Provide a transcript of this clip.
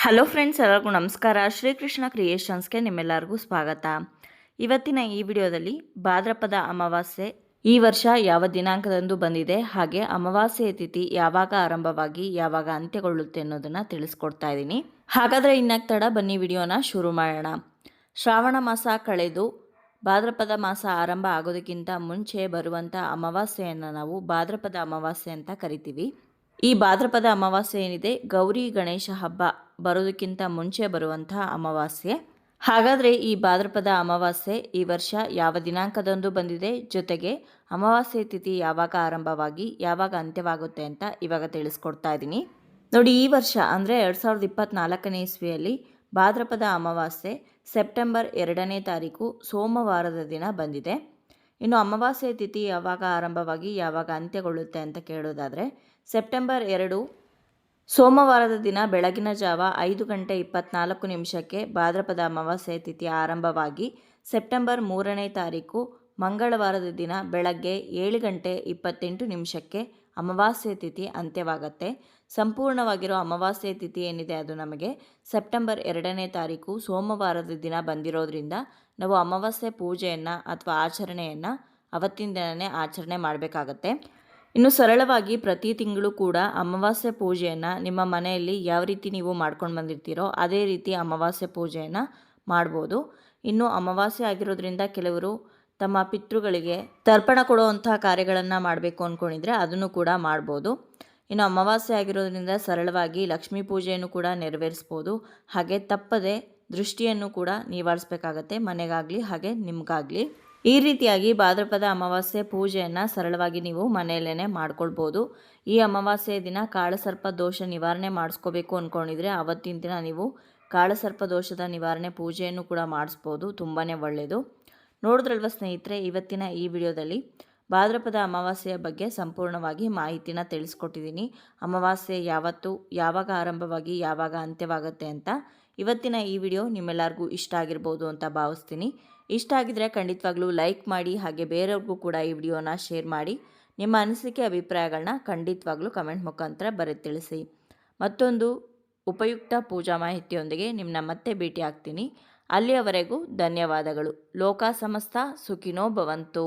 Hello friends, ಎಲ್ಲರಿಗೂ ನಮಸ್ಕಾರ. ಶ್ರೀಕೃಷ್ಣ ಕ್ರಿಯೇಷನ್ಸ್ಗೆ ನಿಮ್ಮೆಲ್ಲರಿಗೂ ಸ್ವಾಗತ. ಇವತ್ತಿನ ಈ ವಿಡಿಯೋದಲ್ಲಿ ಭಾದ್ರಪದ ಅಮಾವಾಸ್ಯೆ ಈ ವರ್ಷ ಯಾವ ದಿನಾಂಕದಂದು ಬಂದಿದೆ, ಹಾಗೆ ಅಮಾವಾಸ್ಯೆ ತಿಥಿ ಯಾವಾಗ ಆರಂಭವಾಗಿ ಯಾವಾಗ ಅಂತ್ಯಗೊಳ್ಳುತ್ತೆ ಅನ್ನೋದನ್ನು ತಿಳಿಸ್ಕೊಡ್ತಾ ಇದ್ದೀನಿ. ಹಾಗಾದರೆ ಇನ್ನಕ್ಕೆ ತಡ, ಬನ್ನಿ ವಿಡಿಯೋನ ಶುರು ಮಾಡೋಣ. ಶ್ರಾವಣ ಮಾಸ ಕಳೆದು ಭಾದ್ರಪದ ಮಾಸ ಆರಂಭ ಆಗೋದಕ್ಕಿಂತ ಮುಂಚೆ ಬರುವಂಥ ಅಮಾವಾಸ್ಯೆಯನ್ನು ನಾವು ಭಾದ್ರಪದ ಅಮಾವಾಸ್ಯೆ ಅಂತ ಕರಿತೀವಿ. ಈ ಭಾದ್ರಪದ ಅಮಾವಾಸ್ಯೆ ಏನಿದೆ, ಗೌರಿ ಗಣೇಶ ಹಬ್ಬ ಬರೋದಕ್ಕಿಂತ ಮುಂಚೆ ಬರುವಂತಹ ಅಮಾವಾಸ್ಯೆ. ಹಾಗಾದರೆ ಈ ಭಾದ್ರಪದ ಅಮಾವಾಸ್ಯೆ ಈ ವರ್ಷ ಯಾವ ದಿನಾಂಕದಂದು ಬಂದಿದೆ, ಜೊತೆಗೆ ಅಮಾವಾಸ್ಯೆ ತಿಥಿ ಯಾವಾಗ ಆರಂಭವಾಗಿ ಯಾವಾಗ ಅಂತ್ಯವಾಗುತ್ತೆ ಅಂತ ಇವಾಗ ತಿಳಿಸ್ಕೊಡ್ತಾ ಇದ್ದೀನಿ. ನೋಡಿ, ಈ ವರ್ಷ ಅಂದರೆ 2024ನೇ ಇಸ್ವಿಯಲ್ಲಿ ಭಾದ್ರಪದ ಅಮಾವಾಸ್ಯೆ ಸೆಪ್ಟೆಂಬರ್ 2ನೇ ತಾರೀಕು ಸೋಮವಾರದ ದಿನ ಬಂದಿದೆ. ಇನ್ನು ಅಮಾವಾಸ್ಯೆ ತಿಥಿ ಯಾವಾಗ ಆರಂಭವಾಗಿ ಯಾವಾಗ ಅಂತ್ಯಗೊಳ್ಳುತ್ತೆ ಅಂತ ಕೇಳೋದಾದರೆ, ಸೆಪ್ಟೆಂಬರ್ 2 ಸೋಮವಾರದ ದಿನ ಬೆಳಗಿನ ಜಾವ 5:24 ಭಾದ್ರಪದ ಅಮಾವಾಸ್ಯೆ ತಿಥಿ ಆರಂಭವಾಗಿ ಸೆಪ್ಟೆಂಬರ್ 3ನೇ ತಾರೀಕು ಮಂಗಳವಾರದ ದಿನ ಬೆಳಗ್ಗೆ 7:28 ಅಮಾವಾಸ್ಯೆ ತಿಥಿ ಅಂತ್ಯವಾಗುತ್ತೆ. ಸಂಪೂರ್ಣವಾಗಿರೋ ಅಮಾವಾಸ್ಯೆ ತಿಥಿ ಏನಿದೆ ಅದು ನಮಗೆ ಸೆಪ್ಟೆಂಬರ್ 2ನೇ ತಾರೀಕು ಸೋಮವಾರದ ದಿನ ಬಂದಿರೋದ್ರಿಂದ ನಾವು ಅಮಾವಾಸ್ಯೆ ಪೂಜೆಯನ್ನು ಅಥವಾ ಆಚರಣೆಯನ್ನು ಅವತ್ತಿನ ದಿನವೇ ಆಚರಣೆ ಮಾಡಬೇಕಾಗತ್ತೆ. ಇನ್ನು ಸರಳವಾಗಿ ಪ್ರತಿ ತಿಂಗಳು ಕೂಡ ಅಮಾವಾಸ್ಯೆ ಪೂಜೆಯನ್ನು ನಿಮ್ಮ ಮನೆಯಲ್ಲಿ ಯಾವ ರೀತಿ ನೀವು ಮಾಡ್ಕೊಂಡು ಬಂದಿರ್ತೀರೋ ಅದೇ ರೀತಿ ಅಮಾವಾಸ್ಯೆ ಪೂಜೆಯನ್ನು ಮಾಡ್ಬೋದು. ಇನ್ನು ಅಮಾವಾಸ್ಯೆ ಆಗಿರೋದ್ರಿಂದ ಕೆಲವರು ತಮ್ಮ ಪಿತೃಗಳಿಗೆ ತರ್ಪಣ ಕೊಡುವಂಥ ಕಾರ್ಯಗಳನ್ನು ಮಾಡಬೇಕು ಅಂದ್ಕೊಂಡಿದ್ರೆ ಅದನ್ನು ಕೂಡ ಮಾಡ್ಬೋದು. ಇನ್ನು ಅಮಾವಾಸ್ಯೆ ಆಗಿರೋದ್ರಿಂದ ಸರಳವಾಗಿ ಲಕ್ಷ್ಮೀ ಪೂಜೆಯನ್ನು ಕೂಡ ನೆರವೇರಿಸ್ಬೋದು. ಹಾಗೆ ತಪ್ಪದೆ ದೃಷ್ಟಿಯನ್ನು ಕೂಡ ನಿವಾರಿಸಬೇಕಾಗತ್ತೆ, ಮನೆಗಾಗಲಿ ಹಾಗೆ ನಿಮಗಾಗಲಿ. ಈ ರೀತಿಯಾಗಿ ಭಾದ್ರಪದ ಅಮಾವಾಸ್ಯೆ ಪೂಜೆಯನ್ನು ಸರಳವಾಗಿ ನೀವು ಮನೆಯಲ್ಲೇ ಮಾಡ್ಕೊಳ್ಬೋದು. ಈ ಅಮಾವಾಸ್ಯೆ ದಿನ ಕಾಳಸರ್ಪ ದೋಷ ನಿವಾರಣೆ ಮಾಡಿಸ್ಕೋಬೇಕು ಅಂದ್ಕೊಂಡಿದ್ರೆ ಅವತ್ತಿನ ದಿನ ನೀವು ಕಾಳಸರ್ಪ ದೋಷದ ನಿವಾರಣೆ ಪೂಜೆಯನ್ನು ಕೂಡ ಮಾಡಿಸ್ಬೋದು. ತುಂಬಾ ಒಳ್ಳೆಯದು. ನೋಡಿದ್ರಲ್ವ ಸ್ನೇಹಿತರೆ, ಇವತ್ತಿನ ಈ ವಿಡಿಯೋದಲ್ಲಿ ಭಾದ್ರಪದ ಅಮಾವಾಸ್ಯೆಯ ಬಗ್ಗೆ ಸಂಪೂರ್ಣವಾಗಿ ಮಾಹಿತಿನ ತಿಳಿಸ್ಕೊಟ್ಟಿದ್ದೀನಿ. ಅಮಾವಾಸ್ಯೆ ಯಾವತ್ತು, ಯಾವಾಗ ಆರಂಭವಾಗಿ ಯಾವಾಗ ಅಂತ್ಯವಾಗುತ್ತೆ ಅಂತ. ಇವತ್ತಿನ ಈ ವಿಡಿಯೋ ನಿಮ್ಮೆಲ್ಲರಿಗೂ ಇಷ್ಟ ಆಗಿರ್ಬೋದು ಅಂತ ಭಾವಿಸ್ತೀನಿ. ಇಷ್ಟ ಆಗಿದ್ರೆ ಖಂಡಿತವಾಗ್ಲೂ ಲೈಕ್ ಮಾಡಿ, ಹಾಗೆ ಬೇರೆಯವ್ರಿಗೂ ಕೂಡ ಈ ವಿಡಿಯೋನ ಶೇರ್ ಮಾಡಿ. ನಿಮ್ಮ ಅನಿಸಿಕೆ ಅಭಿಪ್ರಾಯಗಳನ್ನ ಖಂಡಿತವಾಗ್ಲೂ ಕಮೆಂಟ್ ಮುಖಾಂತರ ಬರೆದು ತಿಳಿಸಿ. ಮತ್ತೊಂದು ಉಪಯುಕ್ತ ಪೂಜಾ ಮಾಹಿತಿಯೊಂದಿಗೆ ನಿಮ್ಮನ್ನ ಮತ್ತೆ ಭೇಟಿ ಆಗ್ತೀನಿ. ಅಲ್ಲಿಯವರೆಗೂ ಧನ್ಯವಾದಗಳು. ಲೋಕ ಸಮಸ್ತ ಸುಖಿನೋ ಭವಂತು.